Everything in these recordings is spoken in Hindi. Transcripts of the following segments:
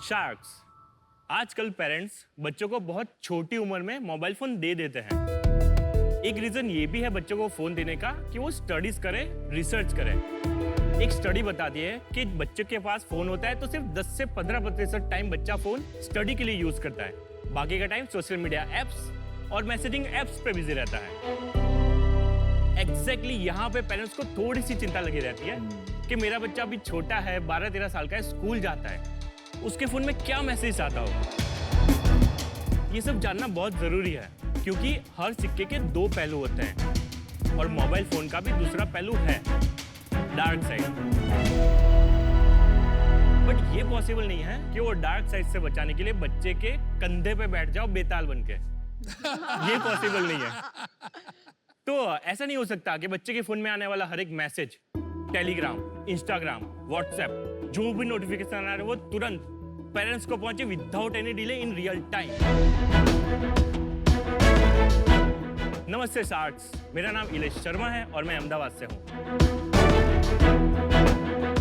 शार्क्स। आजकल पेरेंट्स बच्चों को बहुत छोटी उम्र में मोबाइल फोन दे देते हैं। एक रीजन ये भी है बच्चों को फोन देने का कि वो स्टडीज करें, रिसर्च करें। एक स्टडी बताती है कि बच्चे के पास फोन होता है तो सिर्फ 10 से 15% टाइम बच्चा फोन स्टडी के लिए यूज करता है। बाकी का टाइम सोशल मीडिया एप्स और मैसेजिंग एप्स पे बिजी रहता है। एग्जैक्टली यहाँ पे पेरेंट्स को थोड़ी सी चिंता लगी रहती है कि मेरा बच्चा अभी छोटा है, 12-13 साल का है, स्कूल जाता है, उसके फोन में क्या मैसेज आता होगा। ये सब जानना बहुत जरूरी है क्योंकि हर सिक्के के दो पहलू होते हैं और मोबाइल फोन का भी दूसरा पहलू है, डार्क साइड। बट ये पॉसिबल नहीं है कि वो डार्क साइड से बचाने के लिए बच्चे के कंधे पे बैठ जाओ बेताल बनके। ये पॉसिबल नहीं है। तो ऐसा नहीं हो सकता कि बच्चे के फोन में आने वाला हर एक मैसेज, टेलीग्राम, इंस्टाग्राम, व्हाट्सएप, जो भी नोटिफिकेशन आ रहा है वो तुरंत पेरेंट्स को पहुंचे without any delay in real time. नमस्ते शार्क्स, मेरा नाम इलेश शर्मा है और मैं अहमदाबाद से हूं।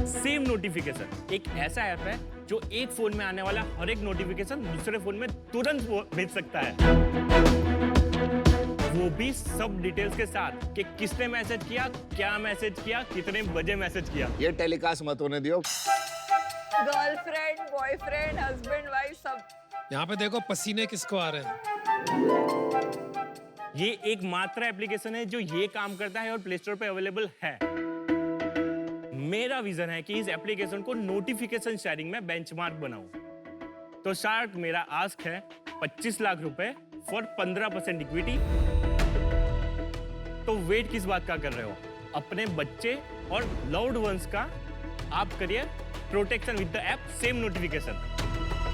सेम नोटिफिकेशन एक ऐसा ऐप है जो एक फोन में आने वाला हर एक नोटिफिकेशन दूसरे फोन में तुरंत भेज सकता है, वो भी सब डिटेल्स के साथ कि किसने मैसेज किया, क्या मैसेज किया, कितने बजे मैसेज किया। ये टेलीकास्ट मत होने दियो। गर्लफ्रेंड, बॉयफ्रेंड, हस्बैंड, वाइफ सब। यहाँ पे देखो पसीने किसको आ रहे हैं। ये एक मात्र एप्लीकेशन है जो ये काम करता है और प्ले स्टोर पे अवेलेबल है। मेरा विजन है कि इस एप्लीकेशन को नोटिफिकेशन शेयरिंग में बेंचमार्क बनाऊं। तो शार्क, मेरा आस्क है 25 लाख रुपए फॉर 15% इक्विटी। तो वेट किस बात का कर रहे हो? अपने बच्चे और लव्ड वंस का आप करिए protection with the app same notification.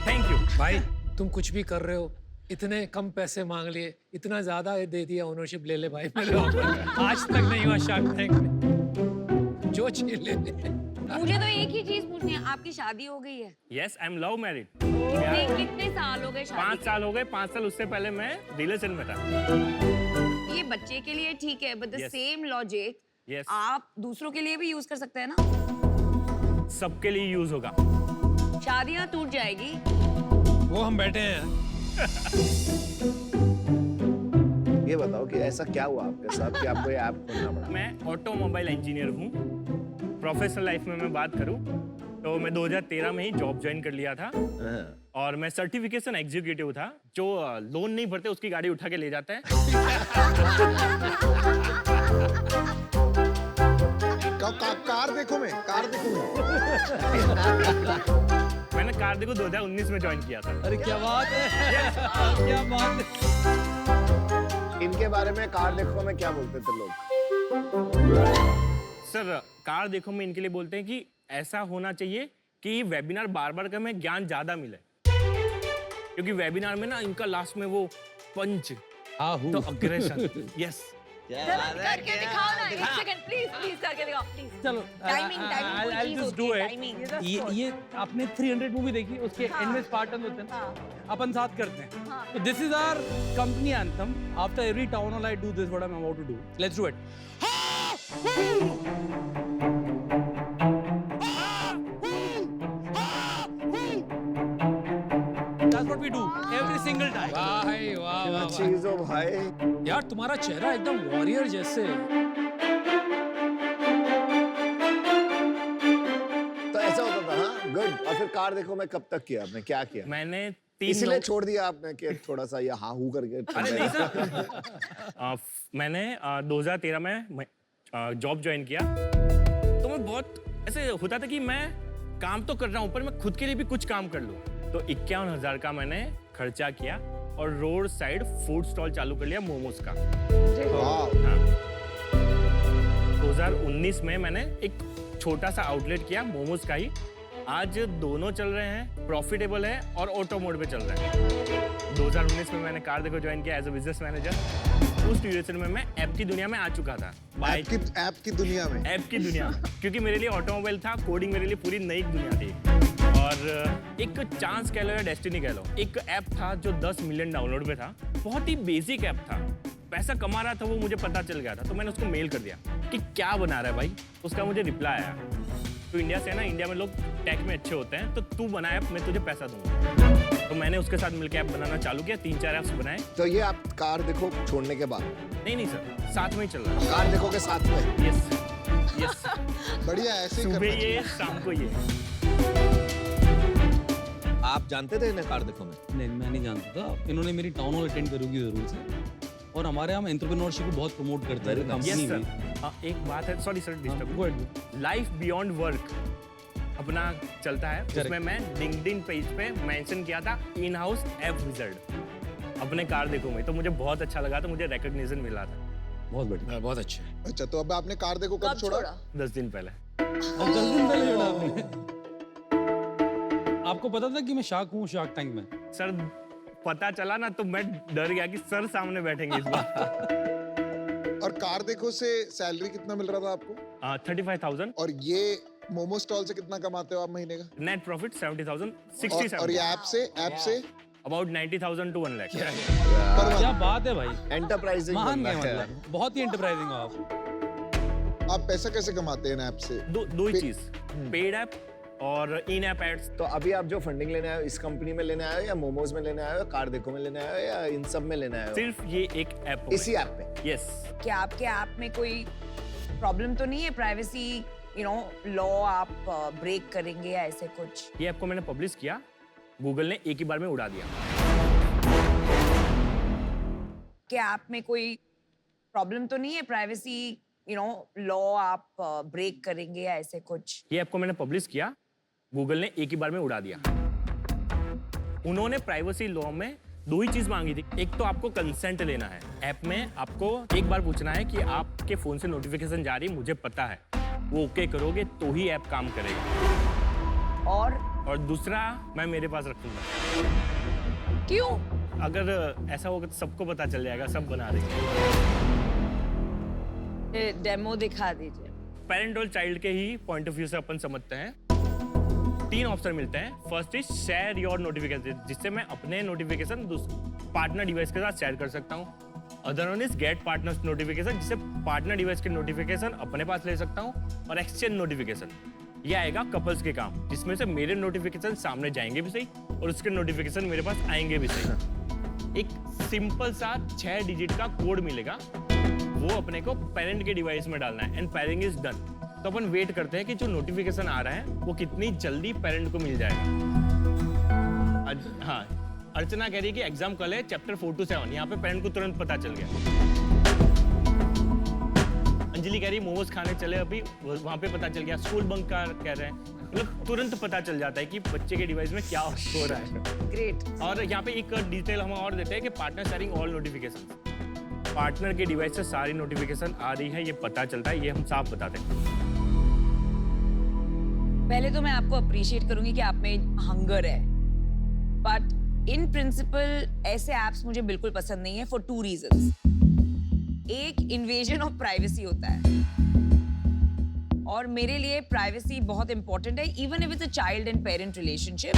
Thank you. भाई तुम कुछ भी कर रहे हो, इतने कम पैसे मांग लिए, इतना ज्यादा दे दिया, ओनरशिप ले ले भाई मेरे ऑफर। आज तक नहीं हुआ शार्क टैंक में, जो चीज ले ले। मुझे तो एक ही चीज पूछनी है, आपकी शादी हो गई है? Yes, I am love married. कितने साल हो गए शादी? 5 साल हो गए। 5 साल उससे पहले मैं रिलेशन में था। ये बच्चे के लिए ठीक है, but the Yes. Same logic Yes. आप दूसरों के लिए भी यूज कर सकते हैं ना। सबके लिए यूज होगा। शादियां टूट जाएगी। वो हम बैठे हैं। ये बताओ कि ऐसा क्या हुआ आपके साथ कि आपको ये ऐप खोलना पड़ा? मैं ऑटोमोबाइल इंजीनियर हूँ। प्रोफेशनल लाइफ में मैं बात करूँ तो मैं 2013 में ही जॉब ज्वाइन कर लिया था और मैं सर्टिफिकेशन एग्जीक्यूटिव था, जो लोन नहीं भरते उसकी गाड़ी उठा के ले जाता है। कार देखो मैं मैंने कार देखो 2019 में ज्वाइन किया था। अरे क्या बात है, क्या बात है। इनके बारे में कार देखो में क्या बोलते थे लोग? सर, कार देखो में इनके लिए बोलते हैं कि ऐसा होना चाहिए कि वेबिनार बार बार का में ज्ञान ज्यादा मिले, क्योंकि वेबिनार में ना इनका लास्ट में वो पंच तो अग्रेशन। यस, करके दिखाओ ना, एक सेकंड प्लीज करके दिखाओ प्लीज। चलो timing I'll just do it. ये आपने 300 मूवी देखी, उसके एंड में स्पार्टन होते हैं ना, अपन साथ करते हैं। तो this is our company anthem. After every town hall I do this, what I am about to do. Let's do it. That's what we do every single time. भाई वाह क्या वाह चीज हो भाई। यार, तुम्हारा चेहरा एकदम वॉरियर जैसे। तो ऐसा होता था, हाँ, गुड। और फिर कार देखो मैं कब तक किया आपने, क्या किया? मैंने 3 इसलिए छोड़ दिया आपने कि थोड़ा सा ये हाँ हूँ करके? अरे नहीं सर, मैंने 2013 में जॉब ज्वाइन किया तो मैं बहुत ऐसे होता था कि मैं काम तो कर रहा हूँ पर मैं खुद के लिए भी कुछ काम कर लूँ। तो 51,000 का मैंने खर्चा किया और रोड साइड फूड स्टॉल चालू कर लिया मोमोज का। वाह। हाँ। 2019 में मैंने एक छोटा सा आउटलेट किया मोमोज का ही। आज दोनों चल रहे हैं, प्रॉफिटेबल है और ऑटो मोड पे चल रहे हैं। 2019 में मैंने कार देखो ज्वाइन किया एज अ बिजनेस मैनेजर। उस ड्यूरेशन में मैं ऐप की दुनिया में आ चुका था। ऐप की दुनिया में? ऐप की दुनिया में, क्योंकि मेरे लिए ऑटोमोबाइल था, कोडिंग मेरे लिए पूरी नई दुनिया थी। और एक चांस कह लो या डेस्टिनी कह लो, एक ऐप था जो 10 मिलियन डाउनलोड पे था। बहुत ही बेसिक ऐप था, पैसा कमा रहा था वो मुझे पता चल गया था। तो मैंने उसको मेल कर दिया कि क्या बना रहा है भाई। उसका मुझे रिप्लाई आया तो इंडिया से है ना, इंडिया में लोग टेक में अच्छे होते हैं, तो तू बना ऐप, मैं तुझे पैसा दूंगा। तो मैंने उसके साथ मिलकर ऐप बनाना चालू किया, 3-4 ऐप्स बनाए। तो ये आप कार देखो छोड़ने के बाद नहीं सर, साथ में ही चल रहा कार देखो के साथ में है। यस यस, बढ़िया, ऐसे ही करना सुबह चाहिए। ये शाम को ये। आप जानते थे इन्हें कार देखो में? नहीं, मैं नहीं जानता था। इन्होंने मेरी टाउन हॉल अटेंड करोगी जरूर से। और हमारे यहाँ एंटरप्रेन्योरशिप को बहुत प्रमोट करते हैं Very nice. Yes company sir. में। हाँ, एक बात है, sorry sir disturb. Go ahead. Life beyond work अपना चलता है, उसमें मैं लिंक्डइन पेज पे मेंशन किया था इन हाउस ऐप विजर्ड अपने कार देखो में, तो मुझे बहुत अच्छा लगा, तो मुझे रिकॉग्निशन मिला था बहुत बढ़िया। बहुत अच्छे। अच्छा, तो अब आपने कार देखो कब छोड़ा? 10 दिन पहले। और 10 दिन पहले छोड़ा आपने। आपको पता था कि मैं शार्क हूँ शार्क टैंक में? सर पता चला ना तो मैं डर गया कि सर सामने बैठेंगे इस बार। और कार देखो से सैलरी कितना मिल रहा था आपको? 35,000। और ये मोमो स्टॉल से कितना कमाते हो आप महीने का? नेट प्रॉफिट 70,000, और ये 67 app say about 90,000 to 1 lakh. क्या बात है भाई, एंटरप्राइजिंग महान बंदा है, है। मतलब बहुत ही एंटरप्राइजिंग हो आप। आप पैसा कैसे कमाते हैं इन ऐप से? दो ही चीज, पेड ऐप और इन ऐप एड्स। तो अभी आप जो फंडिंग लेने आए हो इस कंपनी में लेने आए हो या मोमोज में लेने आए हो, कार देखो में लेने आए हो या इन सब में लेने आए हो? सिर्फ ये एक ऐप इसी ऐप पे। यस। क्या आपके ऐप में कोई प्रॉब्लम तो नहीं है, प्राइवेसी लॉ आप ब्रेक करेंगे या ऐसे कुछ? ये ऐप को मैंने पब्लिश किया, गूगल ने एक ही बार में उड़ा दिया। क्या ऐप में कोई प्रॉब्लम तो नहीं है, प्राइवेसी लॉ आप ब्रेक करेंगे या ऐसे कुछ? ये ऐप को मैंने पब्लिश किया, गूगल ने एक ही बार में उड़ा दिया। उन्होंने प्राइवेसी लॉ में 2 ही चीज मांगी थी। एक तो आपको कंसेंट लेना है, ऐप में आपको एक बार पूछना है कि आपके फोन से नोटिफिकेशन जा रही है, मुझे पता है, वो ओके करोगे तो ही ऐप काम करेगा। और दूसरा मैं मेरे पास रखूंगा। क्यों? अगर ऐसा होगा तो सबको पता चल जाएगा, सब बना देंगे। डेमो दिखा दीजिए। पेरेंट और चाइल्ड के ही पॉइंट ऑफ व्यू से अपन समझते हैं। 3 ऑप्शन मिलते हैं। First is share your notification, जिससे मैं अपने नोटिफिकेशन पार्टनर डिवाइस के साथ शेयर कर सकता हूँ। Other one is get partner notification, जिससे पार्टनर डिवाइस के नोटिफिकेशन अपने पास ले सकता हूँ। और एक्सचेंज नोटिफिकेशन, ये आएगा कपल्स के काम, जिसमें से मेरे नोटिफिकेशन सामने जाएंगे भी सही और उसके नोटिफिकेशन मेरे पास आएंगे भी सही। एक सिंपल सा 6 डिजिट का कोड मिलेगा, वो अपने को पेरेंट के डिवाइस में डालना है एंड पेयरिंग इज डन। तो अपन वेट करते हैं कि जो नोटिफिकेशन आ रहा है वो कितनी जल्दी पेरेंट को मिल जाएगा। हाँ, अर्चना कह रही है कि एग्जाम कल है, चैप्टर 4 to 7, यहाँ पे पेरेंट को तुरंत पता चल गया। अंजलि कह रही मोमोज खाने चले अभी, वहाँ पे पता चल गया। स्कूल बंक कह रहे हैं, मतलब तुरंत पता चल जाता है कि बच्चे के डिवाइस में क्या हो रहा है। ग्रेट। और यहाँ पे एक डिटेल हम और देते हैं कि partner sharing all notification, partner के डिवाइस से सारी नोटिफिकेशन आ रही है, ये पता चलता है, ये हम साफ बताते हैं। पहले तो मैं आपको अप्रिशिएट करूंगी कि आप में हंगर है, बट इन प्रिंसिपल ऐसे एप्स मुझे बिल्कुल पसंद नहीं है फॉर 2 रीजंस। एक, इन्वेजन ऑफ प्राइवेसी होता है और मेरे लिए प्राइवेसी बहुत इंपॉर्टेंट है, even if it's a child and parent relationship.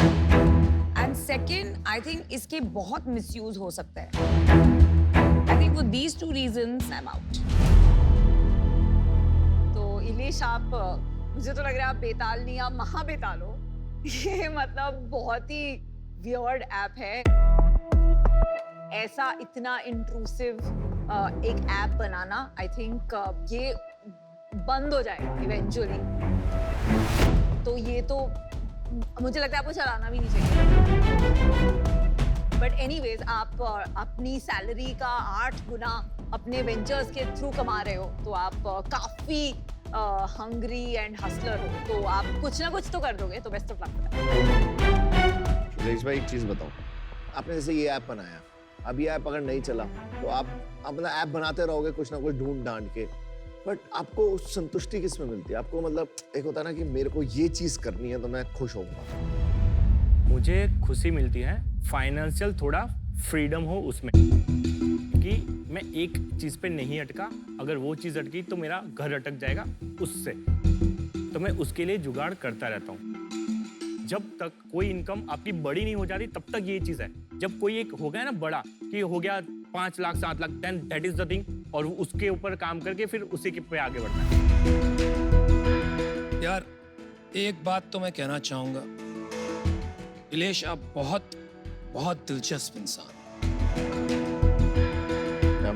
And second, I think इसके बहुत मिसयूज हो सकता है। I think for these 2 reasons, I'm out. तो इलेश, आप मुझे तो लग रहा है आप बेताल नहीं, आप महाबेताल हो। ये मतलब बहुत ही वियर्ड ऐप है। ऐसा इतना इंट्रूसिव एक ऐप बनाना, आई थिंक ये बंद हो जाएगा इवेंचुअली। तो ये तो मुझे लगता है आपको चलाना भी नहीं चाहिए। बट एनीवेज, आप अपनी सैलरी का 8 गुना अपने वेंचर्स के थ्रू कमा रहे हो, तो आप काफी हंग्री एंड हसलर हो, तो आप कुछ ना कुछ तो कर दोगे। तो बेस्ट ऑफ लक। सुरेश भाई एक चीज बताओ, आपने जैसे ये ऐप बनाया, अब ये ऐप अगर नहीं चला तो आप अपना ऐप बनाते रहोगे कुछ ना कुछ ढूंढ ढांड के, बट आपको संतुष्टि किस में मिलती है? आपको मतलब एक होता है ना कि मेरे को ये चीज करनी है तो मैं खुश होऊंगा। मुझे खुशी मिलती है फाइनेंशियल थोड़ा फ्रीडम हो उसमें, कि मैं एक चीज पे नहीं अटका, अगर वो चीज अटकी तो मेरा घर अटक जाएगा उससे, तो मैं उसके लिए जुगाड़ करता रहता हूँ। जब तक कोई इनकम आपकी बड़ी नहीं हो जाती तब तक ये चीज है। जब कोई एक हो गया ना बड़ा, कि हो गया 5 lakh 7 lakh, then that is the thing, और उसके ऊपर काम करके फिर उसी के पे आगे बढ़ना है। यार एक बात तो मैं कहना चाहूंगा, इलेश आप बहुत बहुत दिलचस्प इंसान,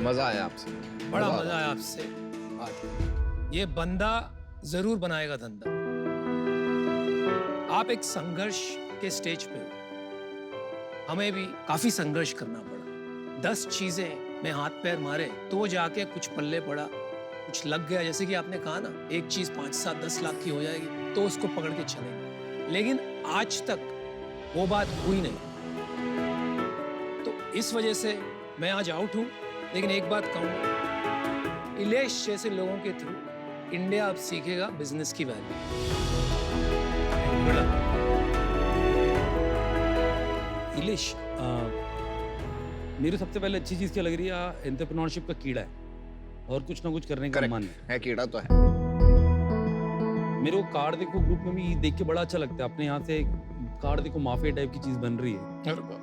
मजा आया आपसे, बड़ा मजा आया आपसे बात करके। ये बंदा जरूर बनाएगा धंधा। आप एक संघर्ष के स्टेज पे हो, हमें भी काफी संघर्ष करना पड़ा। 10 चीजें में हाथ पैर मारे तो जाके कुछ पल्ले पड़ा, कुछ लग गया। जैसे कि आपने कहा ना, एक चीज 5, 7, 10 लाख की हो जाएगी तो उसको पकड़ के चलेंगे, लेकिन आज तक वो बात हुई नहीं। तो इस वजह से मैं आज आउट हूं। लेकिन एक बात कहूंगा, इलेश जैसे लोगों के थ्रू इंडिया अब सीखेगा बिजनेस की वैल्यू। इलेश, मेरे सबसे पहले अच्छी चीज़ क्या लग रही है, एंटरप्रेन्योरशिप का कीड़ा है और कुछ ना कुछ करने का Correct. मन है, कीड़ा तो है। मेरे को कार देखो ग्रुप में भी देख के बड़ा अच्छा लगता है। अपने यहाँ से कार देखो माफिया टाइप की चीज बन रही है।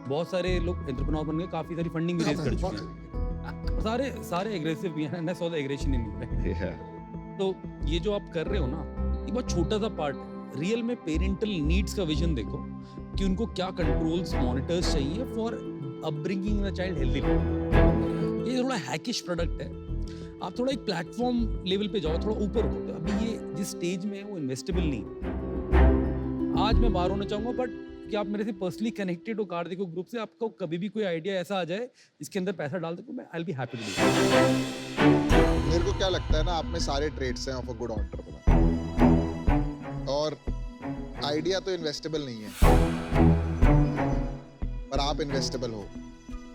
बहुत सारे लोग एंटरप्रेन्योर बन गए, काफी सारी फंडिंग भी रेज कर चुके हैं और सारे एग्रेसिव भी हैं। ना सौ एग्रेशन नहीं है। तो ये जो आप कर रहे हो ना, ये बहुत छोटा सा पार्ट है। रियल में पेरेंटल नीड्स का विजन देखो कि उनको क्या कंट्रोल्स मॉनिटर्स चाहिए for upbringing the child healthy. ये थोड़ा हैकिश प्रोडक्ट है। आप थोड़ा एक प्लेटफॉर्म लेवल पे जाओ, थोड़ा ऊपर हो। तो अभी ये जिस स्टेज में है वो इन्वेस्टेबल नहीं। आज मैं बाहर होना चाहूंगा, बट कि आप मेरे से पर्सनली कनेक्टेड हो कार देखो ग्रुप से, आपको कभी भी कोई आइडिया ऐसा आ जाए जिसके अंदर पैसा डाल दो, मैं I will be happy to do. मेरे को क्या लगता है ना, आप में सारे ट्रेड्स हैं ऑफ अ गुड एंटरप्रेन्योर, और आइडिया तो इन्वेस्टेबल नहीं है, पर आप इन्वेस्टेबल हो।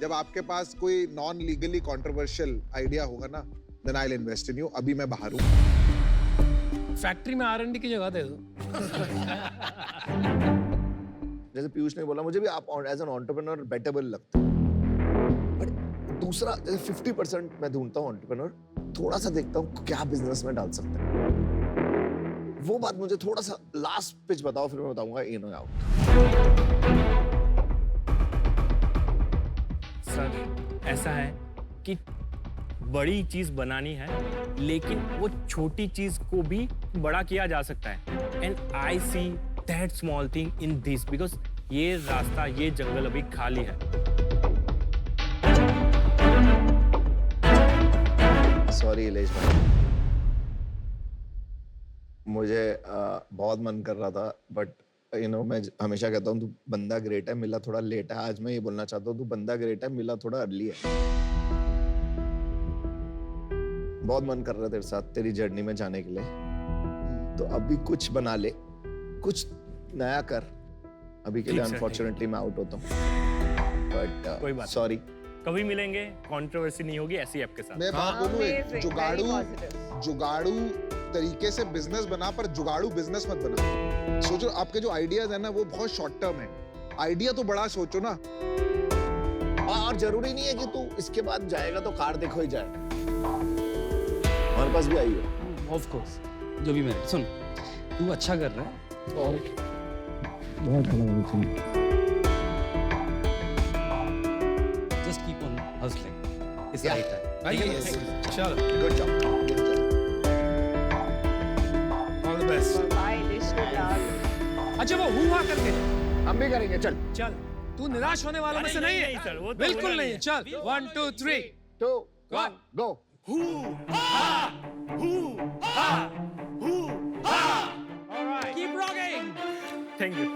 जब आपके पास कोई नॉन लीगली कंट्रोवर्शियल आइडिया होगा ना, then I will invest in you. अभी मैं बाहर हूँ। फैक्ट्री में R&D की जगह दे दो। जैसे पीयूष ने बोला, मुझे भी आप एज एन एंटरप्रेन्योर बेटेबल लगता है। बट दूसरा, जैसे 50% मैं ढूंढता हूँ एंटरप्रेन्योर, थोड़ा सा देखता हूँ क्या बिजनेस में डाल सकते हैं। वो बात मुझे थोड़ा सा लास्ट पिच बताओ, फिर मैं बताऊंगा इन और आउट। सर, ऐसा है कि बड़ी चीज बनानी है, लेकिन वो छोटी चीज को भी बड़ा किया जा सकता है। And I see that small thing in this, because ये रास्ता, ये जंगल अभी खाली है। सॉरी इलेश भाई, मुझे बहुत मन कर रहा था, बट मैं हमेशा कहता हूँ तू बंदा ग्रेट है, मिला थोड़ा लेट है। आज मैं ये बोलना चाहता हूँ, तू बंदा ग्रेट है, मिला थोड़ा अर्ली है। बहुत मन कर रहा है तेरे साथ, तेरी जर्नी में जाने के लिए। तो अभी कुछ बना ले, कुछ नया कर। अभी के लिए अनफॉर्चुनेटली मैं आउट होता हूँ, कोई बट बात सॉरी। कभी मिलेंगे, कंट्रोवर्सी नहीं होगी ऐसी आपके साथ। मैं बात बोलूं, एक Amazing, very जुगाड़ू तरीके से बिजनेस बना, पर जुगाड़ू बिजनेस मत बना। सोचो, आपके जो आइडियाज है ना, वो बहुत शॉर्ट टर्म है। आइडिया तो बड़ा सोचो ना। और जरूरी नहीं है कि तू इसके बाद जाएगा तो कार देखो ही जाए, हमारे पास भी आई हो। ऑफ कोर्स, जो भी मेरे सुन, तू अच्छा कर रहा है और बहुत अच्छा लगा मुझे। Just keep on hustling, it's right time. आइए, चलो, good job. All the best. Bye, wish you luck. अच्छा, वो हुआ करके हम भी करेंगे, चल। चल, तू निराश होने वालों में से नहीं है। सर, वो तो बिल्कुल होना नहीं नहीं है। चल, 1 2 3 2 1 गो। Keep rocking. Thank you.